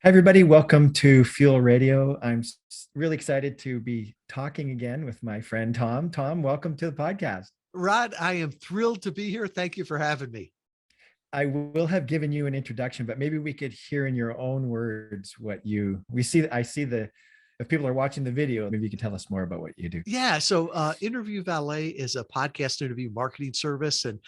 Hi, everybody. Welcome to Fuel Radio. I'm really excited to be talking again with my friend Tom. Tom, welcome to the podcast. Rod, I am thrilled to be here. Thank you for having me. I will have given you an introduction, but maybe we could hear in your own words what we see. I see if people are watching the video, maybe you could tell us more about what you do. Yeah, so Interview Valet is a podcast interview marketing service. And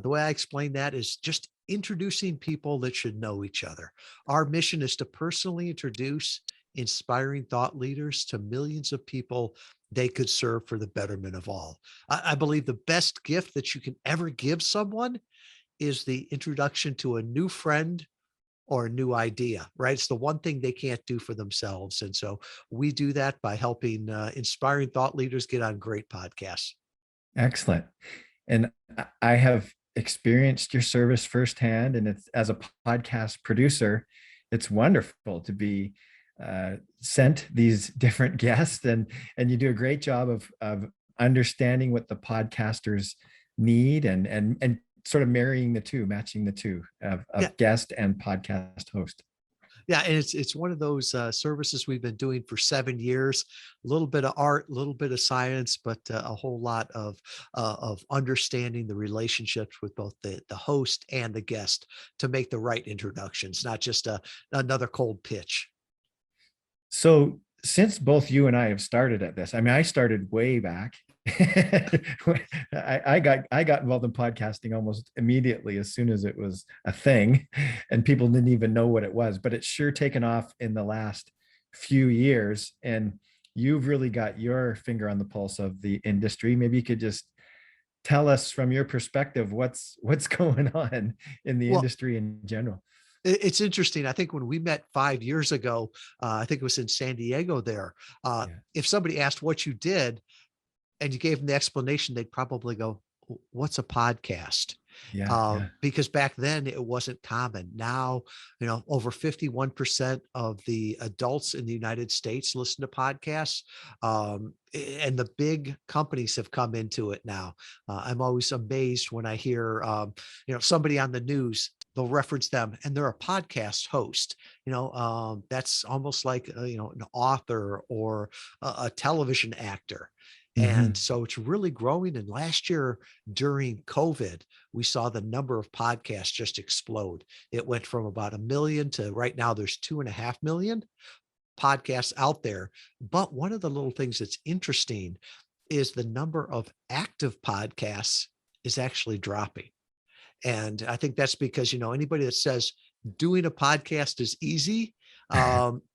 the way I explain that is just introducing people that should know each other. Our mission is to personally introduce inspiring thought leaders to millions of people they could serve for the betterment of all. I believe the best gift that you can ever give someone is the introduction to a new friend or a new idea, right? It's the one thing they can't do for themselves. And so we do that by helping inspiring thought leaders get on great podcasts. Excellent. And I have experienced your service firsthand, and it's as a podcast producer, it's wonderful to be sent these different guests, and you do a great job of understanding what the podcasters need and sort of marrying the two, matching the two of Yeah. guest and podcast host. Yeah, and it's one of those services we've been doing for 7 years. A little bit of art, a little bit of science, but a whole lot of understanding the relationships with both the host and the guest to make the right introductions, not just another cold pitch. So since both you and I have started at this, I mean, I started way back. I got involved in podcasting almost immediately as soon as it was a thing, and people didn't even know what it was. But it's sure taken off in the last few years, and you've really got your finger on the pulse of the industry. Maybe you could just tell us from your perspective what's going on in the Well, industry in general. it's interesting. I think when we met 5 years ago, I think it was in San Diego there. Yeah, If somebody asked what you did and you gave them the explanation, they'd probably go, "What's a podcast?" yeah, yeah. Because back then it wasn't common. Now, over 51% of the adults in the United States listen to podcasts. And the big companies have come into it now. I'm always amazed when I hear, somebody on the news, they'll reference them and they're a podcast host. That's almost like, an author or a television actor. And Mhm. so it's really growing. And last year during COVID, we saw the number of podcasts just explode. It went from about 1 million to right now there's 2.5 million podcasts out there. But one of the little things that's interesting is the number of active podcasts is actually dropping. And I think that's because, anybody that says doing a podcast is easy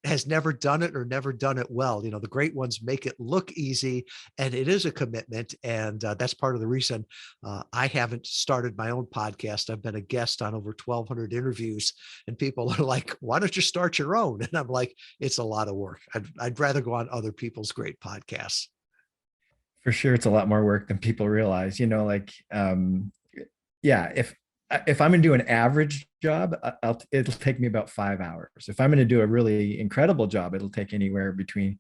has never done it or never done it well. The great ones make it look easy, and it is a commitment. And that's part of the reason I haven't started my own podcast. I've been a guest on over 1,200 interviews, and people are like, "Why don't you start your own?" And I'm like, "It's a lot of work. I'd rather go on other people's great podcasts." For sure, it's a lot more work than people realize. Yeah, if I'm going to do an average job, it'll take me about 5 hours. If I'm going to do a really incredible job, it'll take anywhere between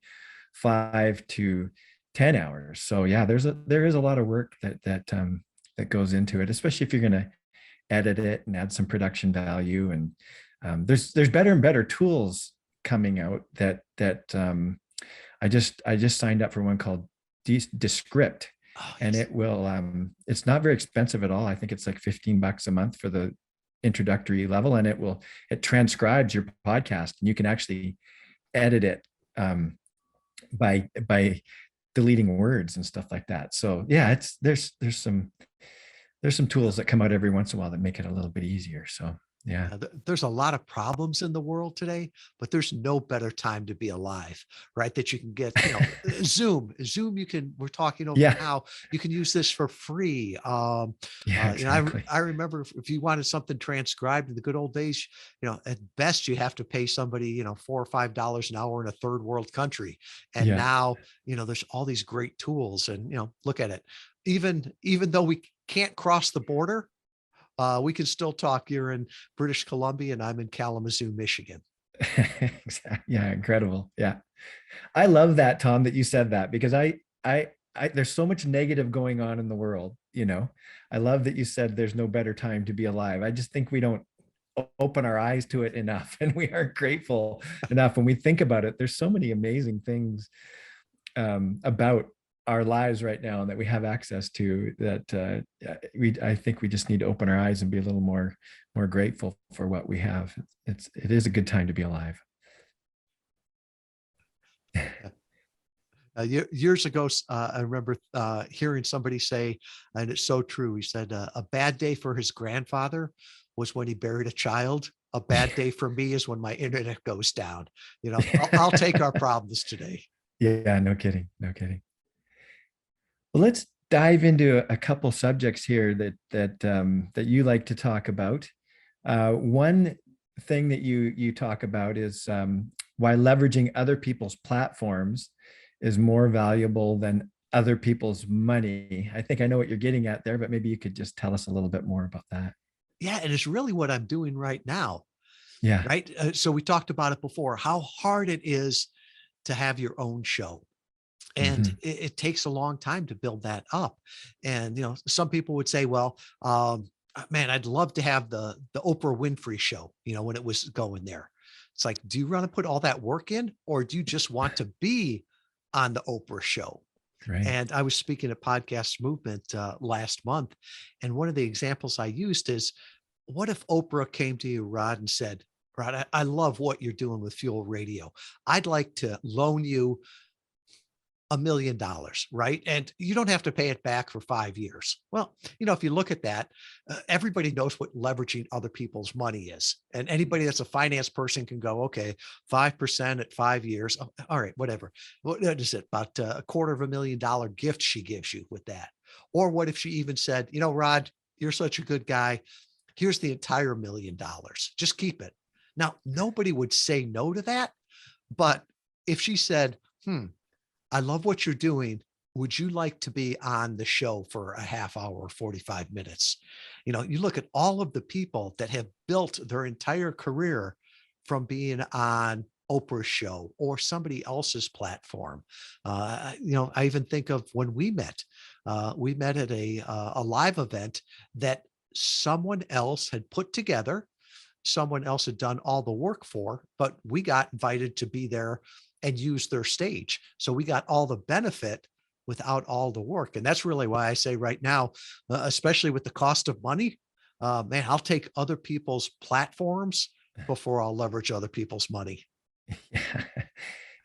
5 to 10 hours. So yeah, there is a lot of work that goes into it, especially if you're going to edit it and add some production value. And there's better and better tools coming out I just signed up for one called Descript, Oh, and yes. it's not very expensive at all. I think it's like $15 a month for the introductory level, and it transcribes your podcast, and you can actually edit it by deleting words and stuff like that. So yeah, there's some tools that come out every once in a while that make it a little bit easier. So yeah. There's a lot of problems in the world today, but there's no better time to be alive, right? That you can get, Zoom, we're talking over Yeah. now, you can use this for free. Yeah, I exactly. I remember if you wanted something transcribed in the good old days, at best you have to pay somebody, $4 or $5 an hour in a third world country. And Yeah. now, there's all these great tools and, look at it. Even though we can't cross the border, we can still talk. You're in British Columbia and I'm in Kalamazoo, Michigan. Yeah, incredible. Yeah. I love that, Tom, that you said that, because there's so much negative going on in the world. I love that you said there's no better time to be alive. I just think we don't open our eyes to it enough, and we aren't grateful enough. When we think about it, there's so many amazing things about our lives right now that we have access to, that I think we just need to open our eyes and be a little more grateful for what we have. It is a good time to be alive. Years ago, I remember hearing somebody say, and it's so true. He said, a bad day for his grandfather was when he buried a child. A bad day for me is when my internet goes down. I'll take our problems today. Yeah, no kidding. No kidding. Well, let's dive into a couple subjects here that you like to talk about. One thing that you talk about is why leveraging other people's platforms is more valuable than other people's money. I think I know what you're getting at there, but maybe you could just tell us a little bit more about that. Yeah, and it's really what I'm doing right now. Yeah. Right. So we talked about it before, how hard it is to have your own show. And Mhm. it takes a long time to build that up. And, some people would say, well, man, I'd love to have the Oprah Winfrey show, when it was going there. It's like, do you want to put all that work in, or do you just want to be on the Oprah show? Right. And I was speaking at Podcast Movement last month. And one of the examples I used is, what if Oprah came to you, Rod, and said, Rod, I love what you're doing with Fuel Radio. I'd like to loan you $1 million, right? And you don't have to pay it back for 5 years. Well, if you look at that, everybody knows what leveraging other people's money is. And anybody that's a finance person can go, okay, 5% at 5 years. Oh, all right, whatever. What is it? About $250,000 gift she gives you with that. Or what if she even said, Rod, you're such a good guy. Here's the entire $1 million. Just keep it. Now, nobody would say no to that. But if she said, I love what you're doing. Would you like to be on the show for a half hour or 45 minutes? You look at all of the people that have built their entire career from being on Oprah's show or somebody else's platform. I even think of when we met. We met at a live event that someone else had put together. Someone else had done all the work for, but we got invited to be there and use their stage. So we got all the benefit without all the work. And that's really why I say right now, especially with the cost of money, man, I'll take other people's platforms before I'll leverage other people's money. Yeah.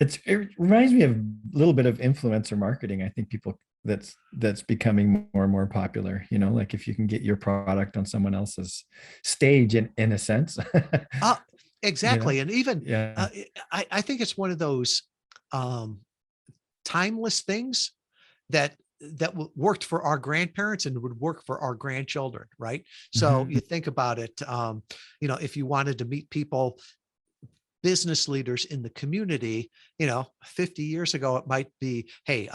It reminds me of a little bit of influencer marketing. I think that's becoming more and more popular, like if you can get your product on someone else's stage in a sense. Exactly. And even Yeah. I think it's one of those timeless things that worked for our grandparents and would work for our grandchildren, right? So you Mhm. think about it, if you wanted to meet people, business leaders in the community, 50 years ago, it might be, hey,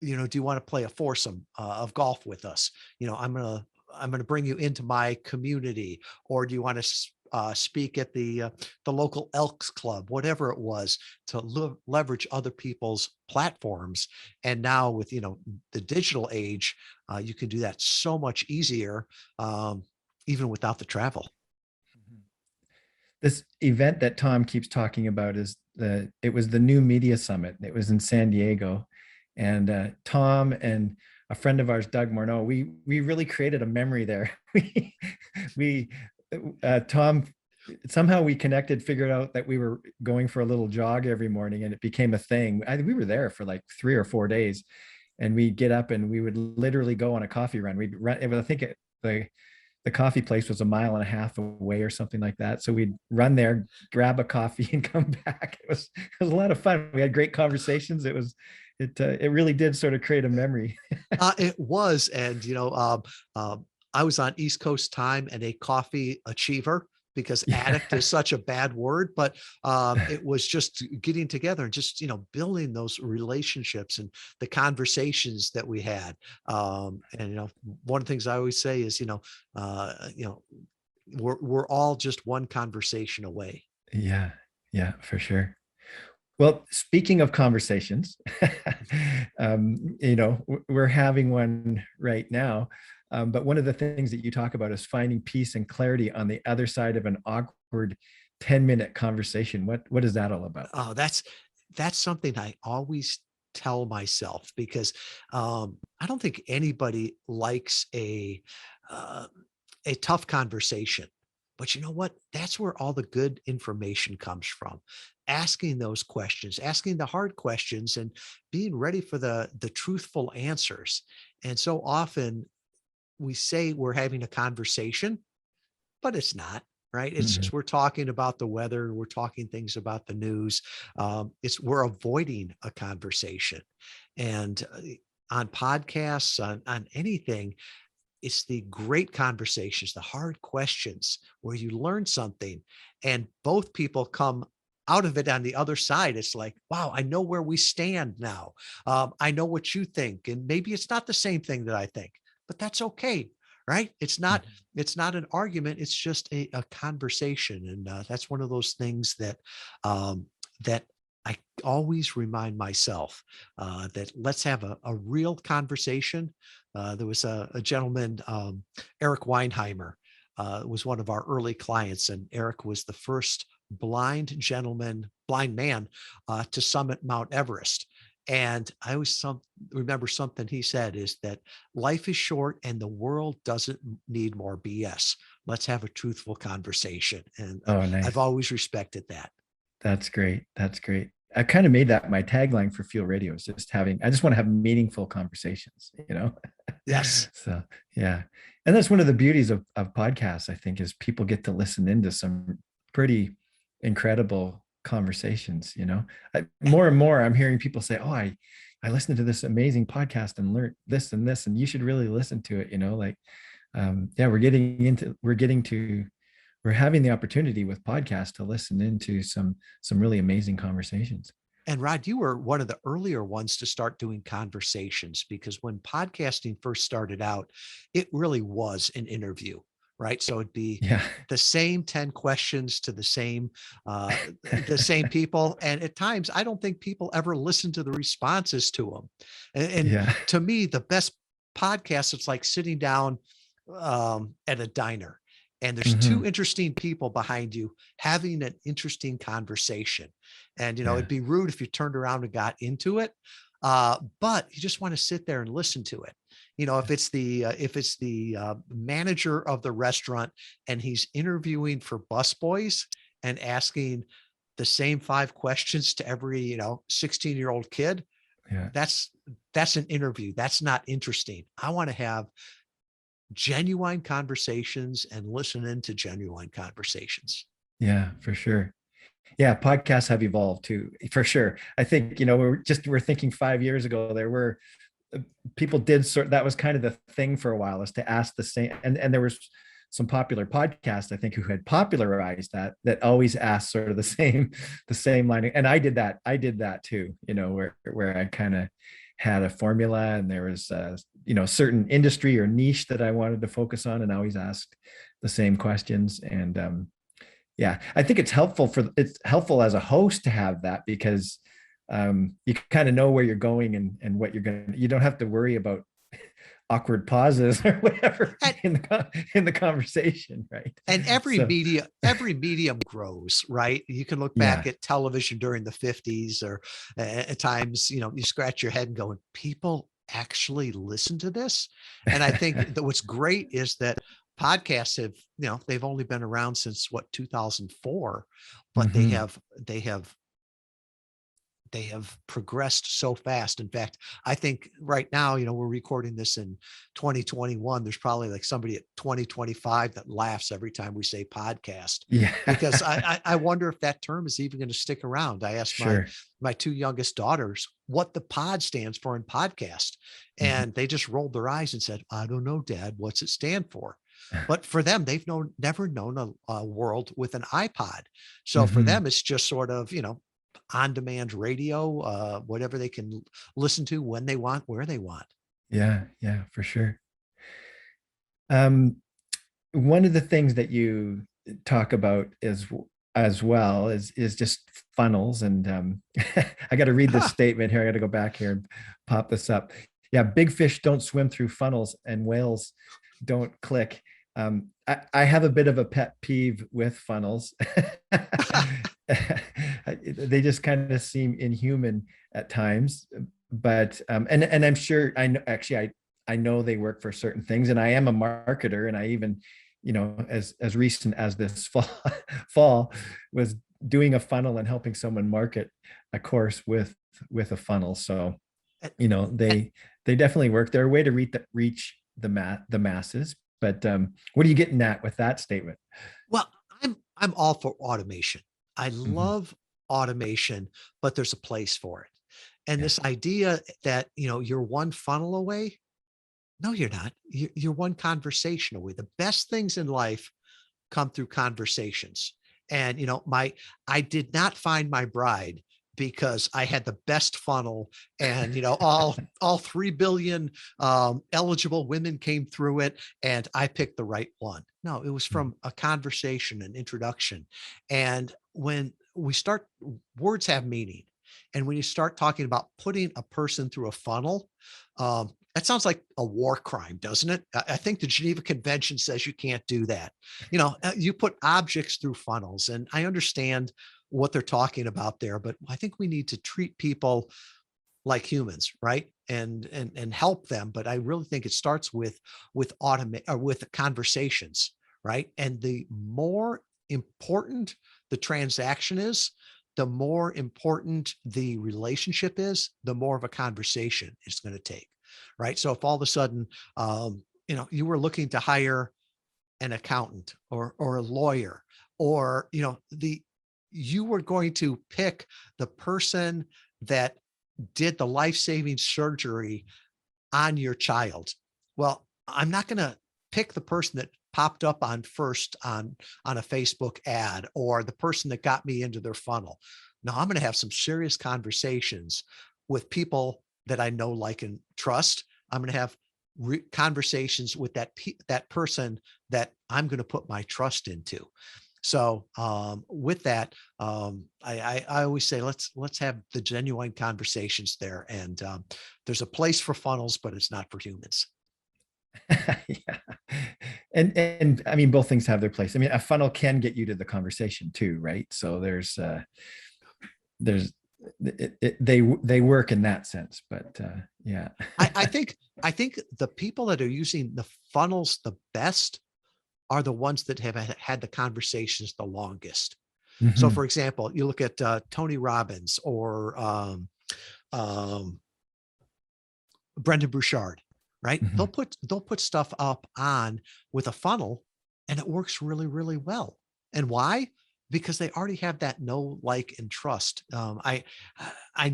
do you want to play a foursome of golf with us? I'm gonna bring you into my community, or do you want to speak at the local Elks Club, whatever it was, to leverage other people's platforms? And now with the digital age, you can do that so much easier, even without the travel. This event that Tom keeps talking about it was the New Media Summit. It was in San Diego, and Tom and a friend of ours, Doug Morneau, we really created a memory there. we Tom, somehow we connected, figured out that we were going for a little jog every morning, and it became a thing. We were there for like 3 or 4 days, and we'd get up and we would literally go on a coffee run. We'd run. I think the coffee place was 1.5 miles away or something like that. So we'd run there, grab a coffee, and come back. It was a lot of fun. We had great conversations. It really did sort of create a memory. It was, and I was on East Coast time and a coffee achiever, because addict Yeah. is such a bad word, but it was just getting together and just building those relationships and the conversations that we had. And one of the things I always say is we're all just one conversation away. Yeah. Yeah, for sure. Well, speaking of conversations, we're having one right now. But one of the things that you talk about is finding peace and clarity on the other side of an awkward 10-minute conversation. What is that all about? Oh, that's something I always tell myself because I don't think anybody likes uh, a tough conversation. But you know what? That's where all the good information comes from. Asking those questions, asking the hard questions, and being ready for the truthful answers. And so often we say we're having a conversation, but it's not, right? It's Mhm. just we're talking about the weather, we're talking things about the news. It's we're avoiding a conversation, and on podcasts, on anything, it's the great conversations, the hard questions where you learn something, and both people come out of it on the other side. It's like, wow, I know where we stand now. I know what you think, and maybe it's not the same thing that I think, but that's okay, right? Mhm. It's not an argument. It's just a conversation, and that's one of those things that I always remind myself that let's have a real conversation. There was a gentleman, Eric Weinheimer, was one of our early clients, and Eric was the first blind man to summit Mount Everest. And I always remember something he said is that life is short and the world doesn't need more BS. Let's have a truthful conversation. And Oh, I've nice. always respected that. That's great. That's great. I kind of made that my tagline for Fuel Radio is just having, I just want to have meaningful conversations, you know? Yes. So, yeah. And that's one of the beauties of podcasts, I think, is people get to listen into some pretty incredible conversations, you know? More and more, I'm hearing people say, oh, I listened to this amazing podcast and learned this and this, and you should really listen to it, you know? Like, yeah, we're having the opportunity with podcasts to listen into some really amazing conversations. And Rod, you were one of the earlier ones to start doing conversations because when podcasting first started out, it really was an interview, right? So it'd be Yeah. the same 10 questions to uh, the same people. And at times, I don't think people ever listen to the responses to them. And Yeah. to me, the best podcast, it's like sitting down at a diner and there's two Hmm. interesting people behind you having an interesting conversation. And, Yeah. it'd be rude if you turned around and got into it. But you just want to sit there and listen to it. If it's the manager of the restaurant and he's interviewing for busboys and asking the same 5 questions to every 16-year-old kid, Yeah. that's that's an interview. That's not interesting. I want to have genuine conversations and listen into genuine conversations. Yeah, for sure. Yeah, podcasts have evolved too, for sure. I think, we're thinking 5 years ago, there were people did sort that was kind of the thing for a while, is to ask the same, and there was some popular podcasts, I think, who had popularized that always asked sort of the same line. And I did that too, where I kind of had a formula, and there was certain industry or niche that I wanted to focus on, and I always asked the same questions. And yeah, I think it's helpful as a host to have that, because you kind of know where you're going, and what you don't have to worry about awkward pauses or whatever And in the conversation, right? and So every medium grows, right? You can look back yeah. at television during the 50s, or at times, you scratch your head and going, people actually listen to this. And I think that what's great is that podcasts have, they've only been around since what, 2004, but they Hmm. have they have they have progressed so fast. In fact, I think right now, we're recording this in 2021. There's probably like somebody at 2025 that laughs every time we say podcast, Yeah. because I wonder if that term is even going to stick around. I asked Sure. my two youngest daughters what the pod stands for in podcast, Mhm. and they just rolled their eyes and said, "I don't know, Dad. What's it stand for?" But for them, they've never known a world with an iPod. So for Hmm. them, it's just sort of, on demand radio, whatever they can listen to when they want, where they want. Yeah, yeah, for sure. um One of the things that you talk about is, as well, is just funnels. And I got to read this statement here. I got to go back here and pop this up. Yeah, big fish don't swim through funnels, and whales don't click. I have a bit of a pet peeve with funnels. They just kind of seem inhuman at times, but and I'm sure I know actually I know they work for certain things, and I am a marketer, and I even, as recent as this fall was doing a funnel and helping someone market a course with a funnel. So And, and they definitely work. They're a way to reach the masses. But what are you getting at with that statement? well, I'm all for automation. I Mhm. love automation, but there's a place for it. And Yeah. this idea that, you're one funnel away. No, you're not. You're one conversation away. The best things in life come through conversations. And I did not find my bride because I had the best funnel, and all 3 billion eligible women came through it, and I picked the right one. No, it was Mhm. from a conversation, an introduction. And when we start, words have meaning. And when you start talking about putting a person through a funnel, that sounds like a war crime, doesn't it? I think the Geneva Convention says you can't do that. You put objects through funnels, and I understand what they're talking about there, but I think we need to treat people like humans, right? And help them. But I really think it starts with automate or with conversations, right? And the more important the transaction is, the more important the relationship is, the more of a conversation it's going to take, right? So if all of a sudden, you were looking to hire an accountant or a lawyer, or you were going to pick the person that did the life-saving surgery on your child. Well, I'm not going to pick the person that popped up on first on a Facebook ad, or the person that got me into their funnel. No, I'm going to have some serious conversations with people that I know, like, and trust. I'm going to have conversations with that person that I'm going to put my trust into. So with that, I always say let's have the genuine conversations there. And there's a place for funnels, but it's not for humans. Yeah. And I mean, both things have their place. I mean, a funnel can get you to the conversation too, right? So there's they work in that sense, but yeah. I think the people that are using the funnels the best are the ones that have had the conversations the longest. So, for Mhm. example, you look at Tony Robbins or um, Brendan Bouchard, right? They'll Mhm. put stuff up on with a funnel, and it works really, really well. And why? Because they already have that know, like, and trust. I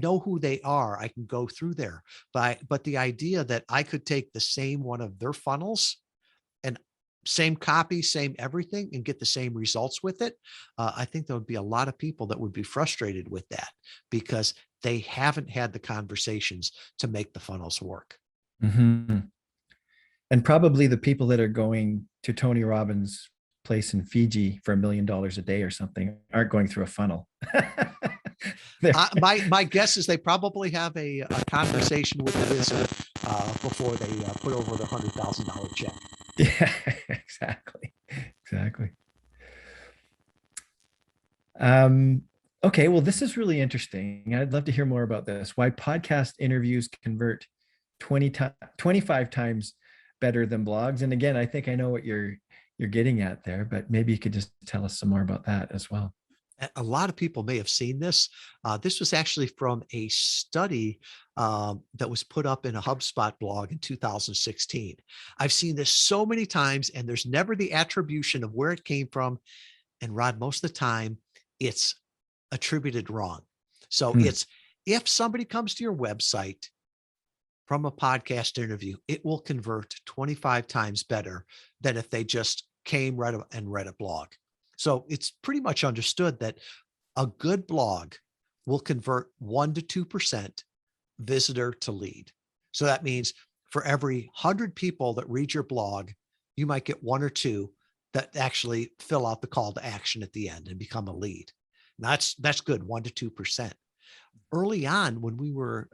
know who they are. I can go through there. But the idea that I could take the same one of their funnels and same copy, same everything, and get the same results with it, I think there would be a lot of people that would be frustrated with that because they haven't had the conversations to make the funnels work. Mhm. And probably the people that are going to Tony Robbins' place in Fiji for $1 million a day or something aren't going through a funnel. My guess is they probably have a conversation with the wizard before they put over the $100,000 check. Yeah, exactly. Exactly. Um, okay, well, this is really interesting. I'd love to hear more about this. Why podcast interviews convert 25 times better than blogs. And again, I think I know what you're getting at there, but maybe you could just tell us some more about that as well. A lot of people may have seen this. This was actually from a study that was put up in a HubSpot blog in 2016. I've seen this so many times, and there's never the attribution of where it came from. And Rod, most of the time, it's attributed wrong. So Hmm. it's if somebody comes to your website from a podcast interview, it will convert 25 times better than if they just came right and read a blog. So it's pretty much understood that a good blog will convert 1 to 2% visitor to lead. So that means for every 100 people that read your blog, you might get 1 or 2 that actually fill out the call to action at the end and become a lead. And that's good, 1 to 2%. Early on, when we were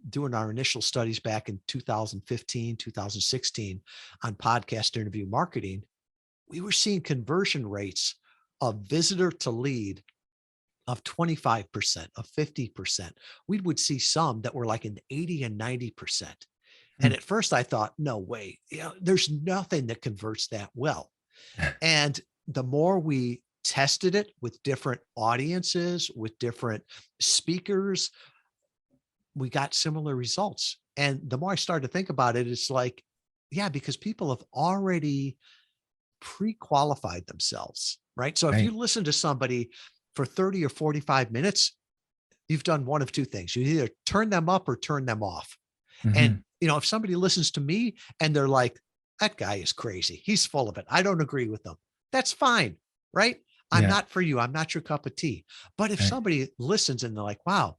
doing our initial studies back in 2015, 2016 on podcast interview marketing, we were seeing conversion rates of visitor to lead of 25%, of 50%. We would see some that were like in 80 and 90%. And Hmm. at first I thought, no way, there's nothing that converts that well. And the more we tested it with different audiences, with different speakers, we got similar results. And the more I started to think about it, it's like, yeah, because people have already pre-qualified themselves, right? So if you Right. listen to somebody for 30 or 45 minutes, you've done one of two things. You either turn them up or turn them off. And, Hmm. if somebody listens to me and they're like, that guy is crazy, he's full of it, I don't agree with them, that's fine, right? I'm Yeah. not for you. I'm not your cup of tea. But if Right. somebody listens and they're like, wow,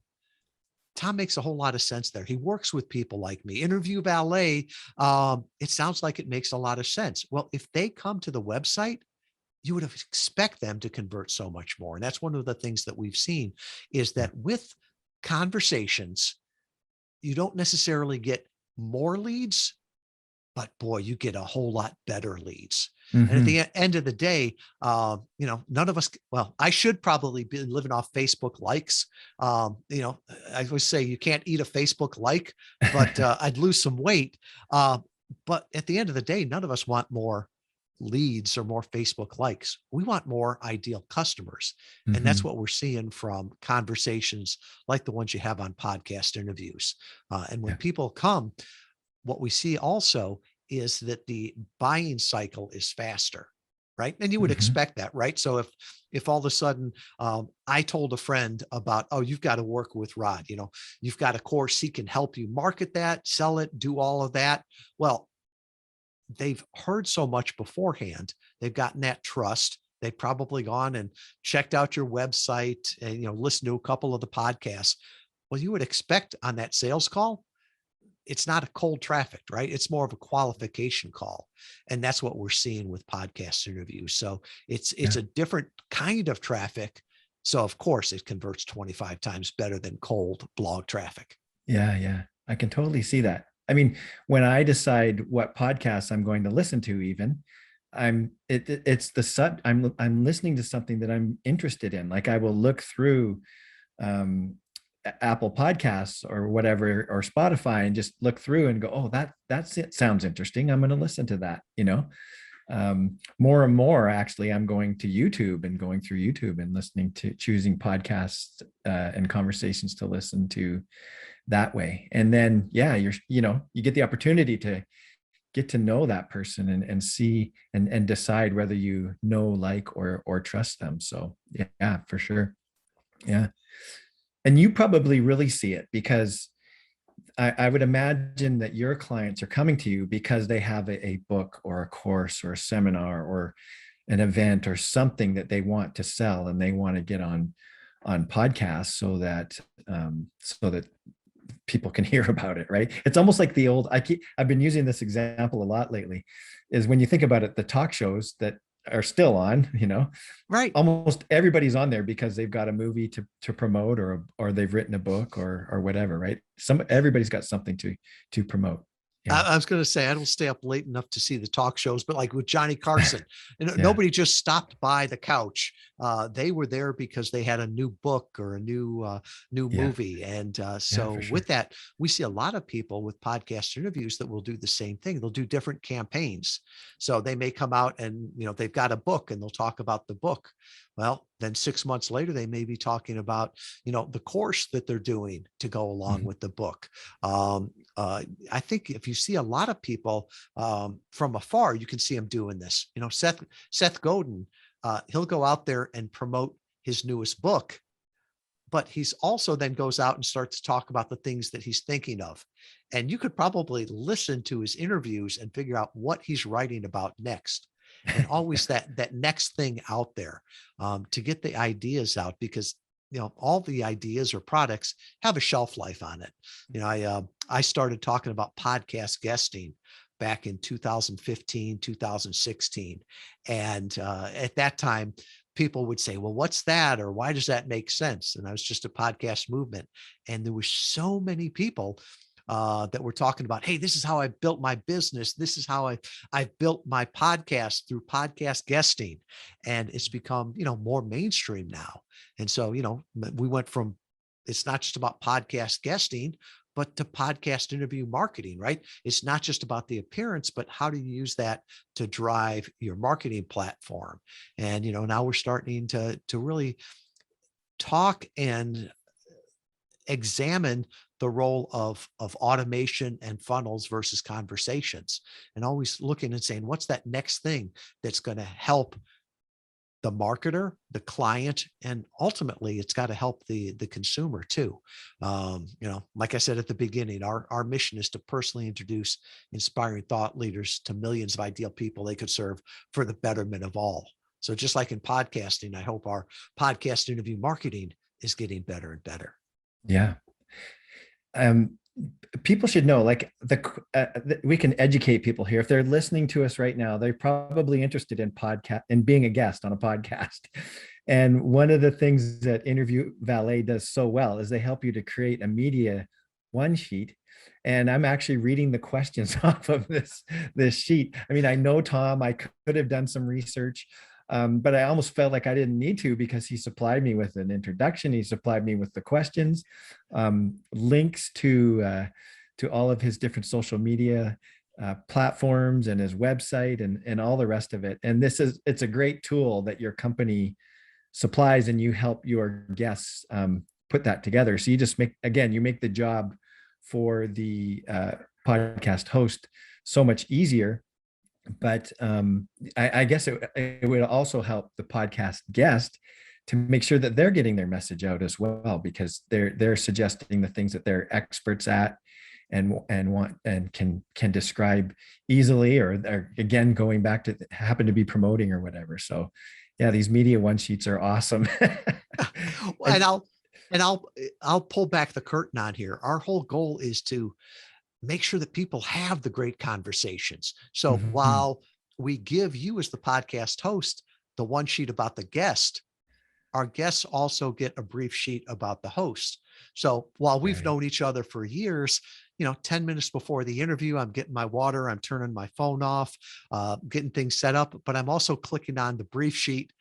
Tom makes a whole lot of sense there. He works with people like me. Interview Valet, it sounds like it makes a lot of sense. Well, if they come to the website, you would expect them to convert so much more. And that's one of the things that we've seen is Yeah. that with conversations, you don't necessarily get more leads, but boy, you get a whole lot better leads. And at the Hmm. end of the day, none of us, well, I should probably be living off Facebook likes. I always say you can't eat a Facebook like, but I'd lose some weight. Uh, but at the end of the day, none of us want more leads or more Facebook likes. We want more ideal customers. And that's Hmm. what we're seeing from conversations like the ones you have on podcast interviews. And when Yeah. people come, what we see also is that the buying cycle is faster, right? And you would Hmm. expect that, right? So if all of a sudden I told a friend about, oh, you've got to work with Rod, you've got a course, he can help you market that, sell it, do all of that. Well, they've heard so much beforehand, they've gotten that trust. They've probably gone and checked out your website and listened to a couple of the podcasts. Well, you would expect on that sales call, it's not a cold traffic, right? It's more of a qualification call. And that's what we're seeing with podcast interviews. So it's Yeah. a different kind of traffic. So of course it converts 25 times better than cold blog traffic. Yeah. Yeah. I can totally see that. I mean, when I decide what podcasts I'm going to listen to, even it's the I'm listening to something that I'm interested in. Like I will look through um, Apple Podcasts or whatever, or Spotify, and just look through and go, oh, that's it. Sounds interesting. I'm going to listen to that. More and more, actually, I'm going to YouTube and going through YouTube and listening to choosing podcasts and conversations to listen to that way. And then, yeah, you get the opportunity to get to know that person and see and decide whether you know, like, or trust them. So yeah, for sure. Yeah. And you probably really see it because I would imagine that your clients are coming to you because they have a book or a course or a seminar or an event or something that they want to sell, and they want to get on podcasts so that people can hear about it, right? It's almost like I've been using this example a lot lately, is when you think about it, the talk shows that are still on, Right. almost everybody's on there because they've got a movie to promote, or they've written a book, or whatever, right? Everybody's got something to promote. Yeah. I was going to say, I don't stay up late enough to see the talk shows, but like with Johnny Carson, Yeah. nobody just stopped by the couch. They were there because they had a new book or a new Yeah. movie. And Yeah, so for with sure. that, we see a lot of people with podcast interviews that will do the same thing. They'll do different campaigns. So they may come out and, they've got a book and they'll talk about the book. Well, then 6 months later, they may be talking about, the course that they're doing to go along Mhm. with the book. Um, I think if you see a lot of people from afar, you can see them doing this. Seth Godin, he'll go out there and promote his newest book, but he's also then goes out and starts to talk about the things that he's thinking of. And you could probably listen to his interviews and figure out what he's writing about next. And always that next thing out there to get the ideas out, because all the ideas or products have a shelf life on it. I started talking about podcast guesting back in 2015, 2016. And at that time, people would say, well, what's that? Or why does that make sense? And I was just a podcast movement. And there were so many people that were talking about, hey, this is how I built my business. This is how I built my podcast through podcast guesting. And it's become, more mainstream now. And so, we went from, it's not just about podcast guesting, but to podcast interview marketing, right? It's not just about the appearance, but how do you use that to drive your marketing platform? And, now we're starting to really talk and examine the role of automation and funnels versus conversations, and always looking and saying, what's that next thing that's going to help the marketer, the client, and ultimately it's got to help the consumer too. Like I said at the beginning, our mission is to personally introduce inspiring thought leaders to millions of ideal people they could serve for the betterment of all. So just like in podcasting, I hope our podcast interview marketing is getting better and better. Yeah. People should know, like we can educate people here. If they're listening to us right now, they're probably interested in podcast and being a guest on a podcast. And one of the things that Interview Valet does so well is they help you to create a media one sheet. And I'm actually reading the questions off of this sheet. I mean, I know Tom, I could have done some research, but I almost felt like I didn't need to, because he supplied me with an introduction. He supplied me with the questions, links to all of his different social media platforms and his website and all the rest of it. And it's a great tool that your company supplies, and you help your guests put that together. So you just make the job for the podcast host so much easier. But I guess it would also help the podcast guest to make sure that they're getting their message out as well, because they're suggesting the things that they're experts at and want and can describe easily, or they're again going back to happen to be promoting or whatever. So yeah, these media one sheets are awesome. And I'll pull back the curtain on here. Our whole goal is to make sure that people have the great conversations. So while we give you as the podcast host the one sheet about the guest, our guests also get a brief sheet about the host. So while we've known each other for years, 10 minutes before the interview, I'm getting my water, I'm turning my phone off, getting things set up, but I'm also clicking on the brief sheet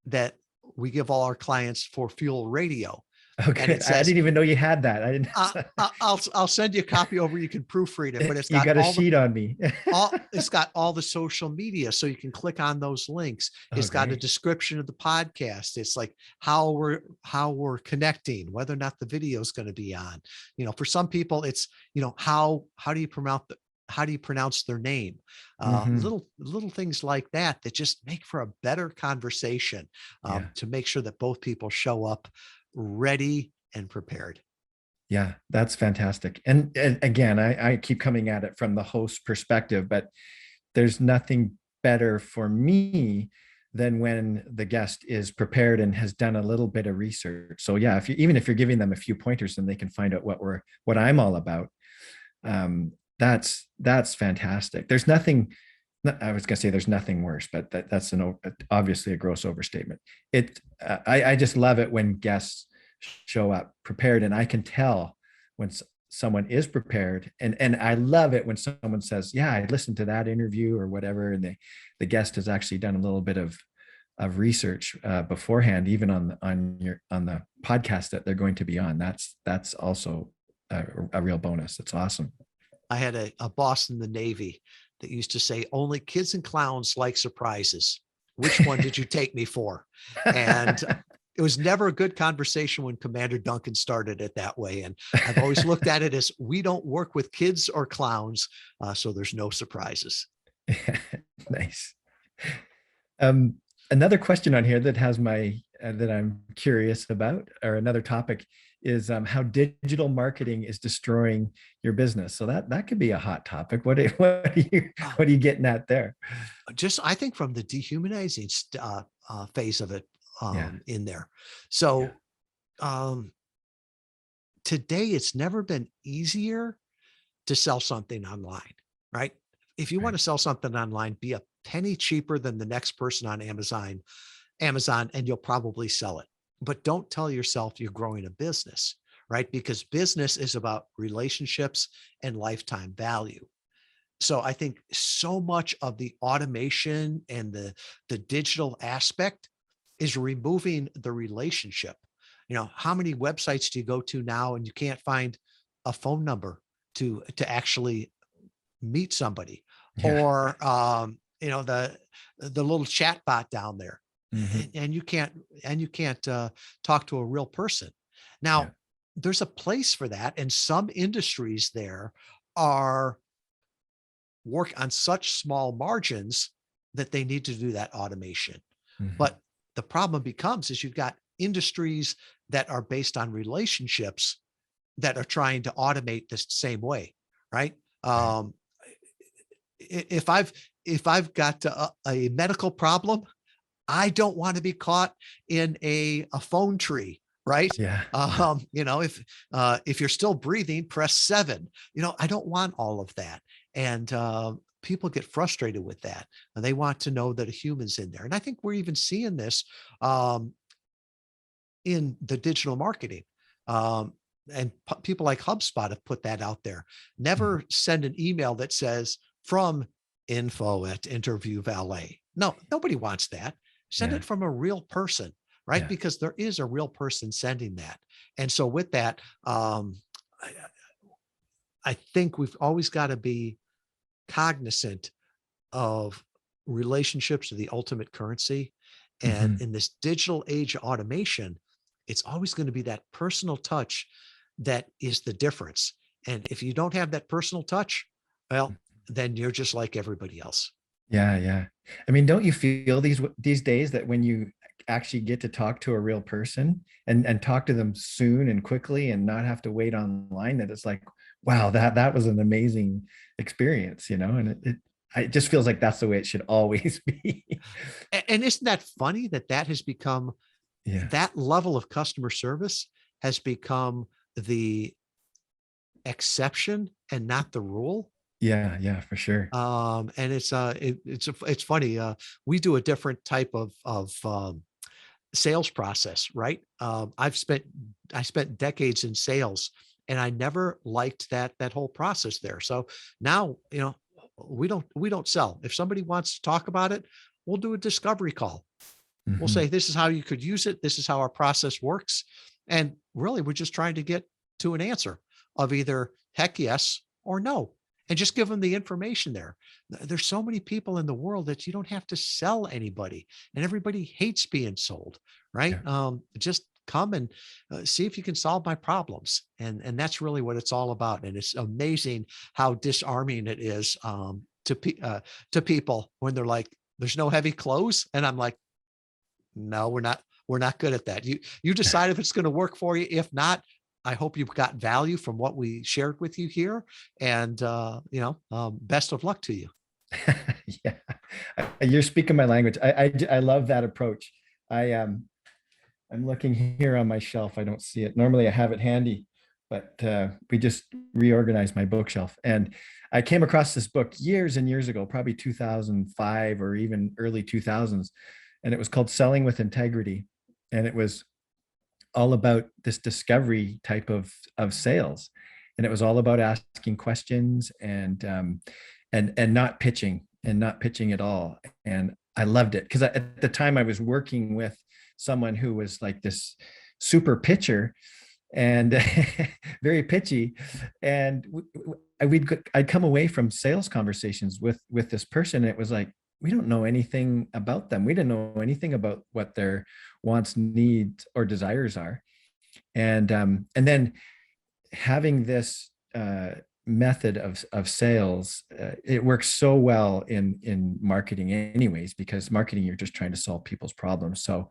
that we give all our clients for Fuel Radio. Okay, and it says, I didn't even know you had that. I didn't. I'll send you a copy over. You can proofread it, but it's got you got a sheet on me. It's got all the social media, so you can click on those links. It's got a description of the podcast. It's like how we're connecting, whether or not the video is going to be on. For some people, it's how do you pronounce their name? Little things like that just make for a better conversation, to make sure that both people show up ready and prepared. Yeah, that's fantastic. And again, I keep coming at it from the host perspective, but there's nothing better for me than when the guest is prepared and has done a little bit of research. So yeah, even if you're giving them a few pointers, then they can find out what I'm all about. That's fantastic. There's nothing. I was going to say there's nothing worse, but that's obviously a gross overstatement. I just love it when guests show up prepared, and I can tell when someone is prepared, and I love it when someone says, yeah, I listened to that interview or whatever, and the guest has actually done a little bit of research beforehand, even on the podcast that they're going to be on. That's also a real bonus. It's awesome. I had a boss in the Navy that used to say, only kids and clowns like surprises. Which one did you take me for? And it was never a good conversation when Commander Duncan started it that way. And I've always looked at it as, we don't work with kids or clowns, so there's no surprises. Nice. Another question on here that has that I'm curious about, or another topic, is how digital marketing is destroying your business. So that could be a hot topic. What are you getting at there? Just, I think, from the dehumanizing phase of it in there. So today, it's never been easier to sell something online, right? If you want to sell something online, be a penny cheaper than the next person on Amazon, Amazon and you'll probably sell it. But don't tell yourself you're growing a business, right? Because business is about relationships and lifetime value. So I think so much of the automation and the digital aspect is removing the relationship. How many websites do you go to now and you can't find a phone number to actually meet somebody, Yeah. or the little chat bot down there, Hmm. and you can't talk to a real person. Yeah. Now, there's a place for that, and some industries there are work on such small margins that they need to do that automation. Hmm. But the problem becomes is you've got industries that are based on relationships that are trying to automate this same way, right? Right. Um, if I've got a medical problem, I don't want to be caught in a phone tree, right? Yeah. Yeah. If you're still breathing, press 7. I don't want all of that, and people get frustrated with that. And they want to know that a human's in there, and I think we're even seeing this um, in the digital marketing. Um, and people like HubSpot have put that out there. Mhm. Never send an email that says from info at Interview Valet. No, nobody wants that. Send Yeah. it from a real person, right? Yeah. Because there is a real person sending that. And so with that, I, I think we've always got to be cognizant of relationships are the ultimate currency. And Hmm. in this digital age of automation, it's always going to be that personal touch that is the difference. And if you don't have that personal touch, well, then you're just like everybody else. Yeah. Yeah. I mean, don't you feel these days that when you actually get to talk to a real person and talk to them soon and quickly and not have to wait online, that it's like, wow, that was an amazing experience, and it just feels like that's the way it should always be. And isn't that funny that that has become Yeah. that level of customer service has become the exception and not the rule? Yeah. Yeah, for sure. And it's funny. We do a different type of sales process, right? I spent decades in sales, and I never liked that whole process there. So now, we don't sell. If somebody wants to talk about it, we'll do a discovery call. We'll say, Hmm. this is how you could use it. This is how our process works. And really, we're just trying to get to an answer of either heck yes or no. And just give them the information there. There's so many people in the world that you don't have to sell anybody, and everybody hates being sold, Yeah. right? Just come and see if you can solve my problems. And that's really what it's all about. And it's amazing how disarming it is to people when they're like, there's no heavy clothes. And I'm like, no, we're not good at that. You decide if it's going to work for you. If not, I hope you've got value from what we shared with you here. And best of luck to you. Yeah. You're speaking my language. I love that approach. I'm looking here on my shelf. I don't see it. Normally I have it handy, but we just reorganized my bookshelf. And I came across this book years and years ago, probably 2005 or even early 2000s. And it was called Selling with Integrity. And it was all about this discovery type of sales. And it was all about asking questions and not pitching at all. And I loved it because at the time I was working with someone who was like this super pitcher and very pitchy. And I'd come away from sales conversations with this person, and it was like, we don't know anything about them. We didn't know anything about what their wants, needs, or desires are. And then having this method of sales, it works so well in marketing anyways, because marketing, you're just trying to solve people's problems. So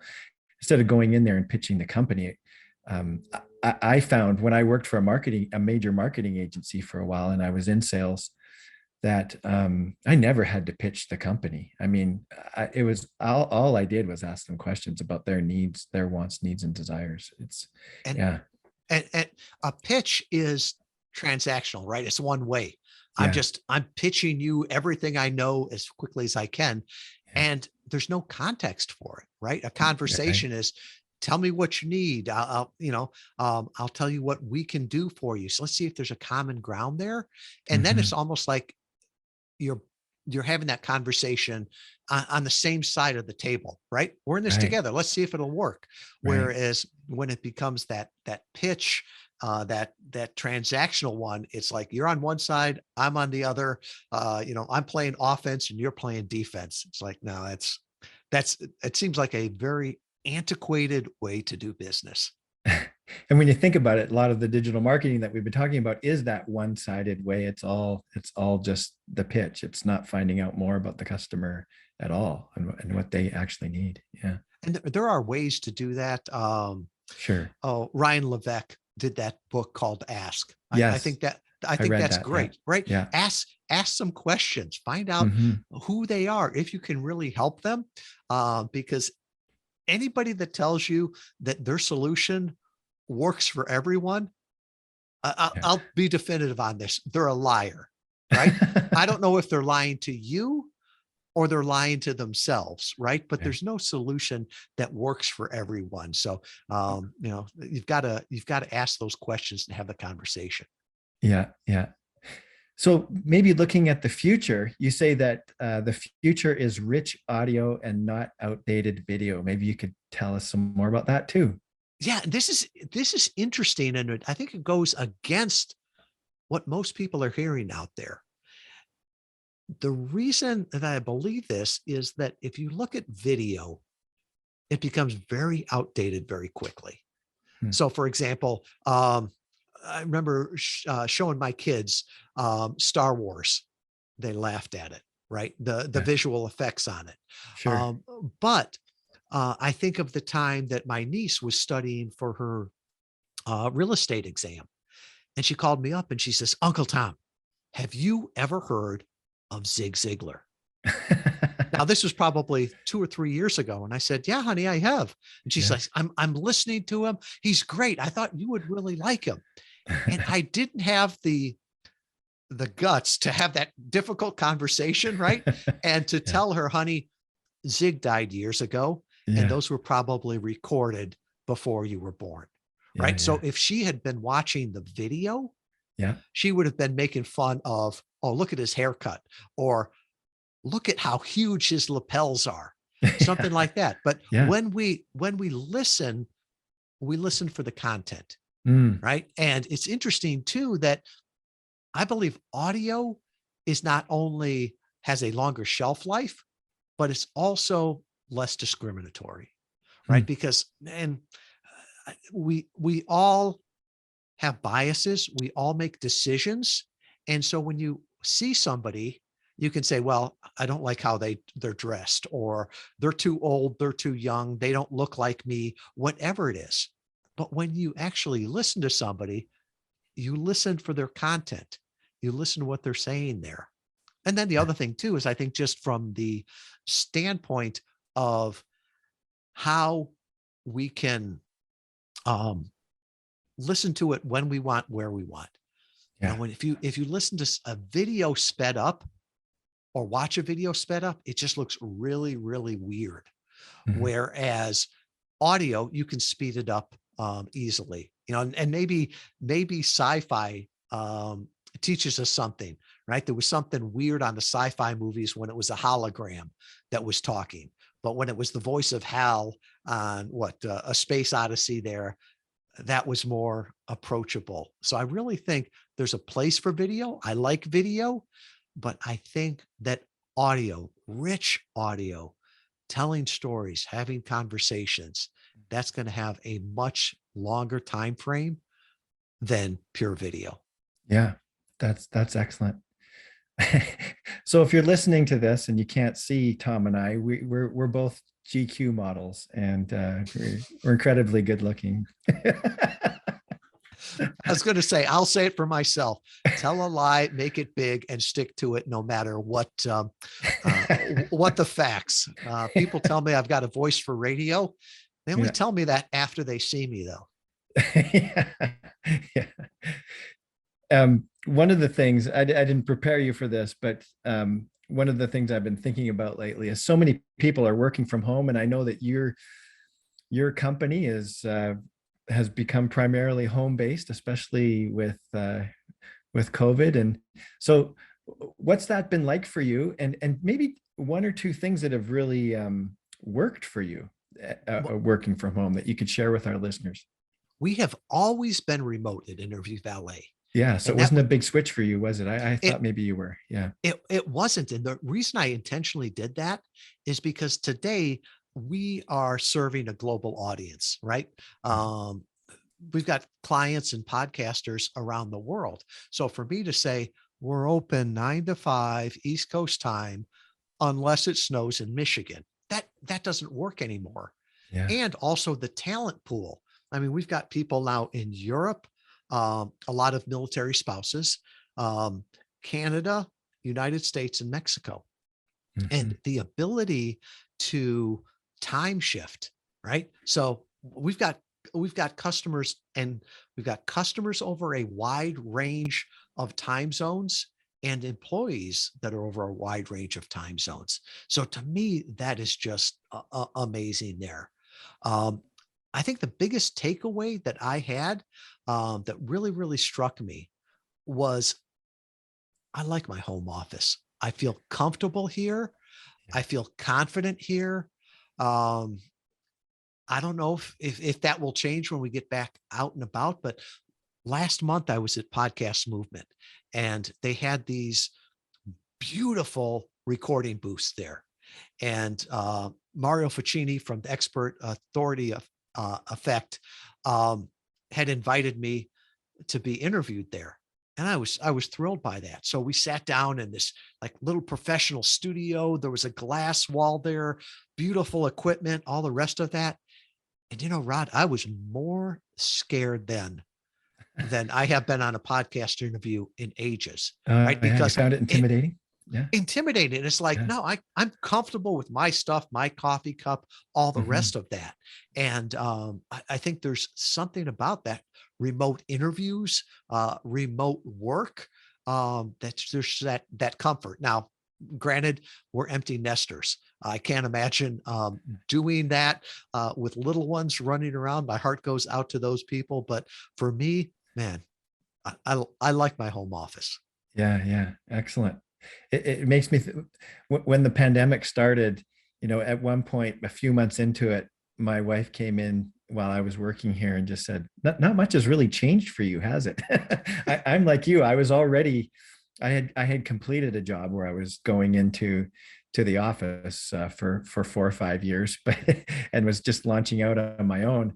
instead of going in there and pitching the company, um, I found when I worked for a major marketing agency for a while, and I was in sales, that I never had to pitch the company. I mean, it was all I did was ask them questions about their needs, their wants, needs, and desires. It's And yeah, and a pitch is transactional, right? It's one way. I'm yeah, just I'm pitching you everything I know as quickly as I can. Yeah. and there's no context for it, right? A Right. conversation is, tell me what you need. I'll tell you what we can do for you. So let's see if there's a common ground there. And then it's Mhm. almost like you're you're having that conversation on the same side of the table, right? We're in this Right. together. Let's see if it'll work. Right. Whereas when it becomes that pitch, that transactional one, it's like you're on one side, I'm on the other. I'm playing offense and you're playing defense. It's like, no, that's it seems like a very antiquated way to do business. And when you think about it, a lot of the digital marketing that we've been talking about is that one-sided way. It's all just the pitch. It's not finding out more about the customer at all and what they actually need. Yeah, And there are ways to do that. sure. Oh, Ryan Levesque did that book called Ask. I Yes, think that I I think read that's that. Yeah, great, right? yeah. Ask some questions, find out Hmm. who they are, if you can really help them, because anybody that tells you that their solution works for everyone, Yeah. I'll be definitive on this. They're a liar, right? I don't know if they're lying to you or they're lying to themselves, right? But Right. there's no solution that works for everyone. So, you've got to ask those questions and have the conversation. Yeah, yeah. So maybe looking at the future, you say that the future is rich audio and not outdated video. Maybe you could tell us some more about that too. Yeah, this is interesting, and I think it goes against what most people are hearing out there. The reason that I believe this is that if you look at video, it becomes very outdated very quickly. Hmm. So, for example, I remember showing my kids Star Wars. They laughed at it, right? The Yeah, visual effects on it. sure. Um, but I think of the time that my niece was studying for her real estate exam, and she called me up and she says, "Uncle Tom, have you ever heard of Zig Ziglar?" Now, this was probably 2 or 3 years ago. And I said, "Yeah, honey, I have." And she's Yeah. like, I'm listening to him. He's great. I thought you would really like him. And I didn't have the guts to have that difficult conversation, right? And to Yeah. tell her, honey, Zig died years ago, and Yeah. those were probably recorded before you were born. Yeah. Right. So Yeah. if she had been watching the video, Yeah. she would have been making fun of, oh, look at his haircut, or look at how huge his lapels are, something Yeah. like that. But Yeah. when we listen for the content, Mm. right? And it's interesting too that I believe audio is not only has a longer shelf life, but it's also less discriminatory, right? Mm. Because and we all have biases, we all make decisions, and so when you see somebody, you can say, well, I don't like how they're dressed, or they're too old, they're too young, they don't look like me, whatever it is. But when you actually listen to somebody, you listen for their content, you listen to what they're saying there. And then the Yeah. other thing too is, I think, just from the standpoint of how we can um, listen to it when we want, where we want. Yeah. When if you listen to a video sped up or watch a video sped up, it just looks really, really weird. Mhm. Whereas audio, you can speed it up easily. And maybe sci-fi teaches us something, right? There was something weird on the sci-fi movies when it was a hologram that was talking, but when it was the voice of Hal on a Space Odyssey, there, that was more approachable. So I really think there's a place for video. I like video, but I think that audio, rich audio, telling stories, having conversations, that's going to have a much longer time frame than pure video. Yeah. That's excellent. So if you're listening to this and you can't see Tom and I, we're both GQ models, and we're incredibly good looking. I was going to say, I'll say it for myself: tell a lie, make it big, and stick to it, no matter what the facts. People tell me I've got a voice for radio. They only Yeah. tell me that after they see me, though. Yeah. Yeah. One of the things I didn't prepare you for this, but one of the things I've been thinking about lately is so many people are working from home, and I know that your company is has become primarily home based, especially with COVID. And so, what's that been like for you? And maybe one or two things that have really worked for you working from home that you could share with our listeners. We have always been remote at Interview Valet. Yeah, so it And that wasn't a big switch for you, was it? I thought it maybe you were. Yeah. it wasn't. And the reason I intentionally did that is because today we are serving a global audience, right? Mhm. Um, we've got clients and podcasters around the world. So for me to say we're open 9 to 5 East Coast time, unless it snows in Michigan, that doesn't work anymore. Yeah. And also the talent pool. I mean, we've got people now in Europe, a lot of military spouses, um, Canada, United States, and Mexico. And Mhm. the ability to time shift, right? So we've got customers, and we've got customers over a wide range of time zones, and employees that are over a wide range of time zones. So to me, that is just amazing there. Um, I think the biggest takeaway that I had, that really, really struck me was I like my home office. I feel comfortable here. Yeah. I feel confident here. Um, I don't know if that will change when we get back out and about, but last month I was at Podcast Movement, and they had these beautiful recording booths there. And Mario Ficini from the Expert Authority of Effect um, had invited me to be interviewed there. And I was thrilled by that. So we sat down in this like little professional studio. There was a glass wall there, beautiful equipment, all the rest of that. And Rod, I was more scared then than I have been on a podcast interview in ages, right? Yeah, you Because found it it intimidating. Yeah. intimidating. It's like, Yeah. no, I'm comfortable with my stuff, my coffee cup, all the Mhm. rest of that. And I think there's something about that remote interviews, remote work, that there's that comfort. Now, granted, we're empty nesters. I can't imagine doing that with little ones running around. My heart goes out to those people. But for me, man, I like my home office. Yeah, yeah, excellent. It makes me when the pandemic started, at one point, a few months into it, my wife came in while I was working here and just said, not much has really changed for you, has it? I'm like you. I had completed a job where I was going to the office for 4 or 5 years, but and was just launching out on my own.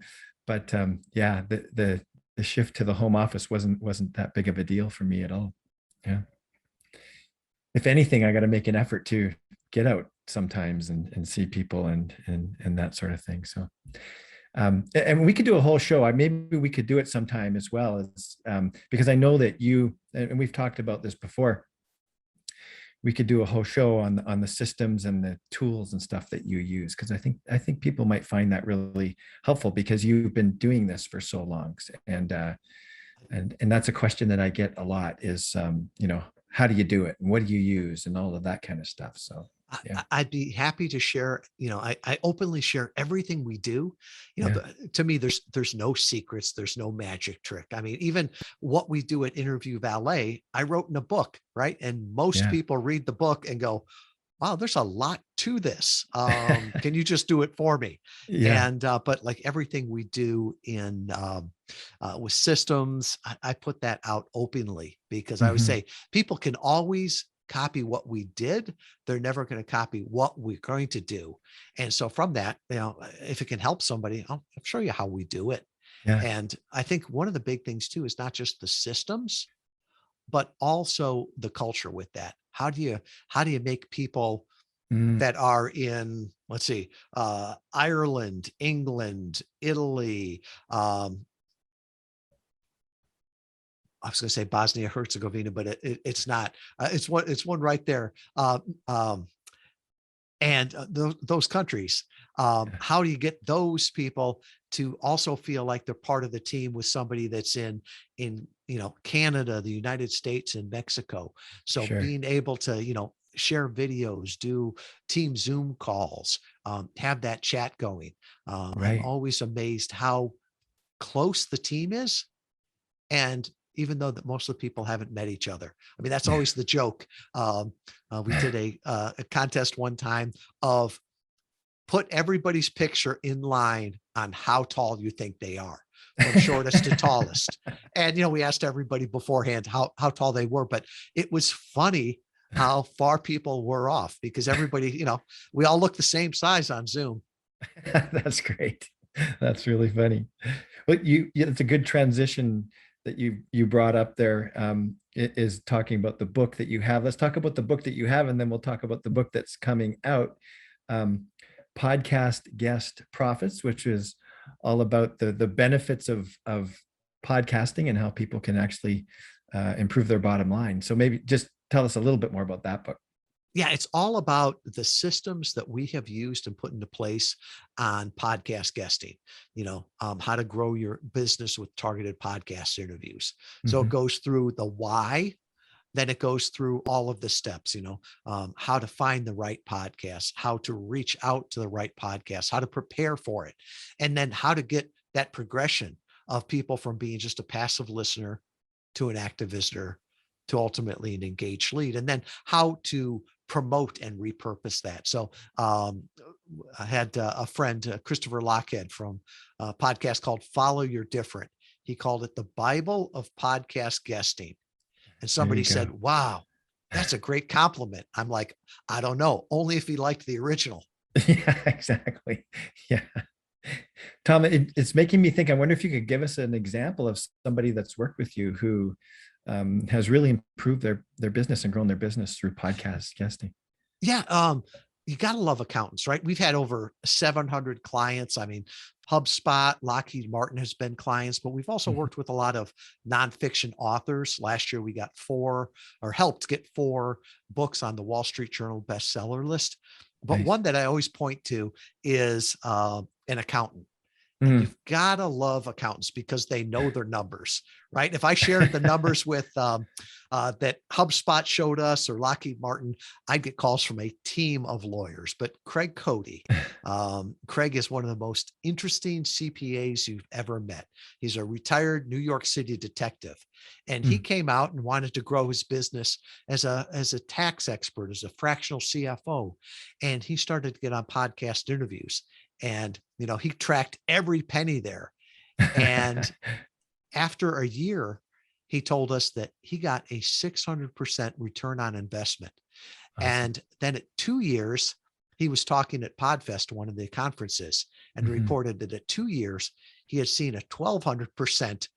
But yeah, the shift to the home office wasn't that big of a deal for me at all. Yeah. If anything, I got to make an effort to get out sometimes and see people and that sort of thing. So, and we could do a whole show. Maybe we could do it sometime as well as because I know that you and we've talked about this before. We could do a whole show on the systems and the tools and stuff that you use because I think people might find that really helpful because you've been doing this for so long and that's a question that I get a lot is how do you do it and what do you use and all of that kind of stuff. So yeah. I'd be happy to share. I openly share everything we do. Yeah. To me, there's no secrets. There's no magic trick. I mean, even what we do at Interview Valet, I wrote in a book, right? And most Yeah. people read the book and go, wow, there's a lot to this. Can you just do it for me? Yeah. And but like everything we do in with systems, I put that out openly because I would Mhm. say people can always copy what we did. They're never going to copy what we're going to do. And so from that, if it can help somebody, I'll show you how we do it. Yeah. And I think one of the big things too is not just the systems, but also the culture with that. How do you make people Mm. that are in, let's see, Ireland, England, Italy, I was going to say Bosnia Herzegovina, but it's not. It's one right there. And those countries, Yeah. how do you get those people to also feel like they're part of the team with somebody that's in Canada, the United States, and Mexico? So Sure. being able to share videos, do team Zoom calls, have that chat going. I'm Right. always amazed how close the team is. And even though that most of the people haven't met each other, I mean, that's always the joke. We did a contest one time of put everybody's picture in line on how tall you think they are, from shortest to tallest. And, we asked everybody beforehand how tall they were, but it was funny how far people were off, because everybody, we all look the same size on Zoom. That's great. That's really funny. But it's a good transition that you brought up there. Is talking about the book that you have. Let's talk about the book that you have, and then we'll talk about the book that's coming out. Podcast Guest Profits, which is all about the benefits of podcasting and how people can actually improve their bottom line. So maybe just tell us a little bit more about that book. Yeah, it's all about the systems that we have used and put into place on podcast guesting, how to grow your business with targeted podcast interviews. So it Mhm. goes through the why, then it goes through all of the steps, how to find the right podcast, how to reach out to the right podcast, how to prepare for it, and then how to get that progression of people from being just a passive listener to an active visitor to ultimately an engaged lead, and then how to promote and repurpose that. So I had a friend, Christopher Lockhead, from a podcast called Follow Your Different. He called it the Bible of podcast guesting. And There somebody you said, go. wow, that's a great compliment. I'm like, I don't know, only if he liked the original. Yeah, exactly. Yeah. Tom, it's making me think. I wonder if you could give us an example of somebody that's worked with you who has really improved their business and grown their business through podcast guesting. Yeah. You got to love accountants, right? We've had over 700 clients. I mean, HubSpot, Lockheed Martin has been clients, but we've also Mhm. worked with a lot of nonfiction authors. Last year, we got helped get 4 books on the Wall Street Journal bestseller list. But Nice. one that I always point to is an accountant. And Mm. you've got to love accountants because they know their numbers, right? If I shared the numbers with that HubSpot showed us or Lockheed Martin, I'd get calls from a team of lawyers. But Craig Cody, Craig is one of the most interesting CPAs you've ever met. He's a retired New York City detective, and he Mm. came out and wanted to grow his business as a tax expert, as a fractional CFO, and he started to get on podcast interviews. And, he tracked every penny there. And after a year, he told us that he got a 600% return on investment. Awesome. And then at 2 years, he was talking at Podfest, one of the conferences, and Mhm. reported that at 2 years, he had seen a 1,200%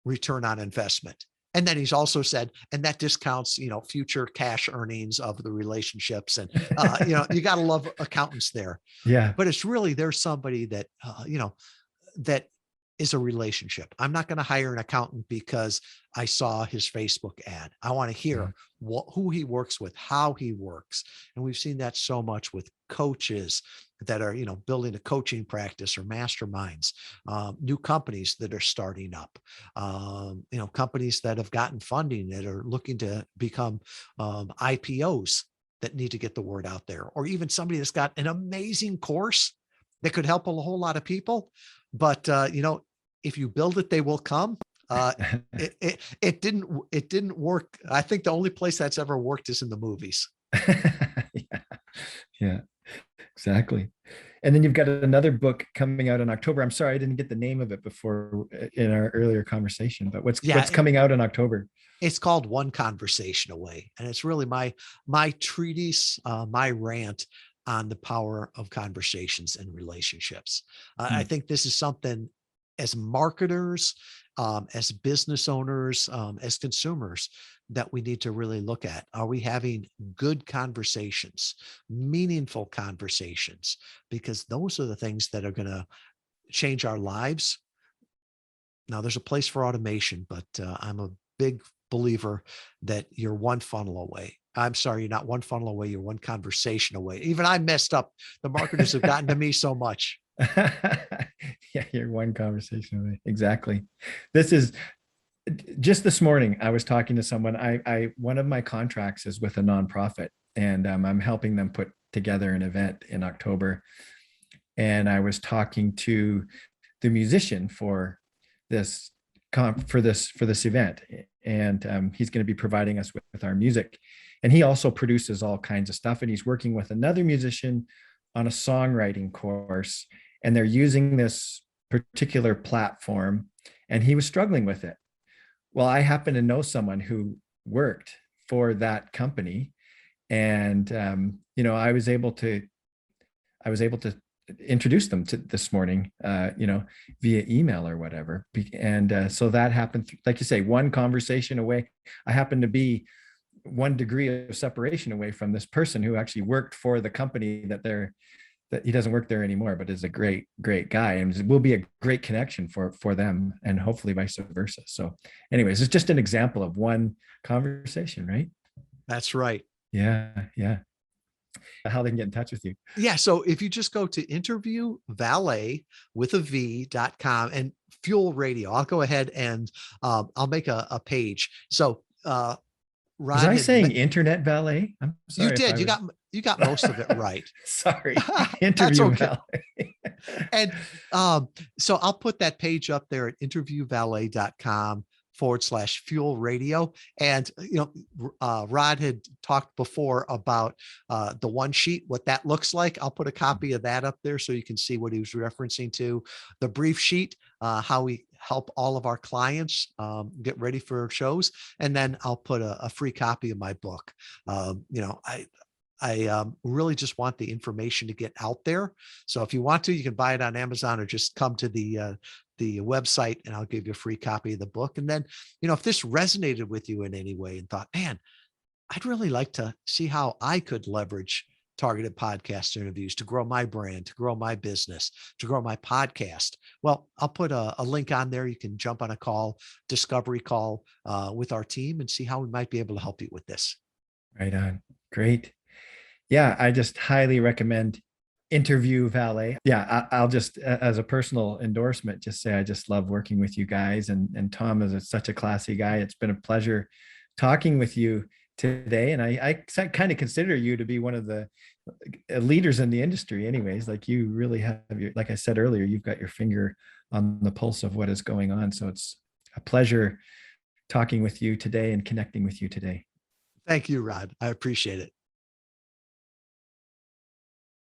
return on investment. And then he's also said, and that discounts, future cash earnings of the relationships. And, you got to love accountants there. Yeah. But it's really, there's somebody that, that is a relationship. I'm not going to hire an accountant because I saw his Facebook ad. I want to hear Mhm. who he works with, how he works. And we've seen that so much with coaches that are, building a coaching practice or masterminds, new companies that are starting up, companies that have gotten funding that are looking to become IPOs that need to get the word out there, or even somebody that's got an amazing course that could help a whole lot of people. But, if you build it, they will come. Uh, it didn't work. I think the only place that's ever worked is in the movies. Yeah. Yeah, exactly. And then you've got another book coming out in October. I'm sorry, I didn't get the name of it before in our earlier conversation, but Yeah, what's coming out in October? it's called One Conversation Away, and it's really my treatise, my rant on the power of conversations and relationships. I Mm. think this is something, as marketers, as business owners, as consumers, that we need to really look at. Are we having good conversations, meaningful conversations? Because those are the things that are going to change our lives. Now, there's a place for automation, but I'm a big believer that you're one funnel away. I'm sorry, you're not one funnel away, you're one conversation away. Even I messed up. The marketers have gotten to me so much. Yeah, you're one conversation away. Exactly. This is just this morning. I was talking to someone. I one of my contracts is with a nonprofit, and I'm helping them put together an event in October. And I was talking to the musician for this for this event, and he's going to be providing us with our music. And he also produces all kinds of stuff, and he's working with another musician on a songwriting course, and they're using this particular platform, and he was struggling with it. Well, I happen to know someone who worked for that company, and I was able to introduce them to this morning, via email or whatever. And so that happened, like you say, one conversation away. I happen to be 1 degree of separation away from this person who actually worked for the company that he doesn't work there anymore, but is a great guy, and will be a great connection for them, and hopefully vice versa. So anyways, it's just an example of one conversation, right? That's right. Yeah. How they can get in touch with you. Yeah. So if you just go to Interview Valet with a V.com and Fuel Radio, I'll go ahead and I'll make a page. So Was Rod I had saying Internet Valet? I'm you sorry. did. You got most of it right. Sorry. That's Interview okay. Valet. And so I'll put that page up there at interviewvalet.com/fuel radio. And, Rod had talked before about the one sheet, what that looks like. I'll put a copy of that up there so you can see what he was referencing to. The brief sheet, how we help all of our clients get ready for shows. And then I'll put a free copy of my book. I really just want the information to get out there. So if you want to, you can buy it on Amazon or just come to the website and I'll give you a free copy of the book. And then, if this resonated with you in any way and thought, man, I'd really like to see how I could leverage targeted podcast interviews to grow my brand, to grow my business, to grow my podcast. Well, I'll put a link on there. You can jump on a discovery call with our team and see how we might be able to help you with this. Right on. Great. Yeah, I just highly recommend Interview Valet. Yeah, I'll just, as a personal endorsement, just say I just love working with you guys. And Tom is such a classy guy. It's been a pleasure talking with you today. And I kind of consider you to be one of the leaders in the industry anyways. Like, you really have like I said earlier, you've got your finger on the pulse of what is going on. So it's a pleasure talking with you today and connecting with you today. Thank you, Rod. I appreciate it.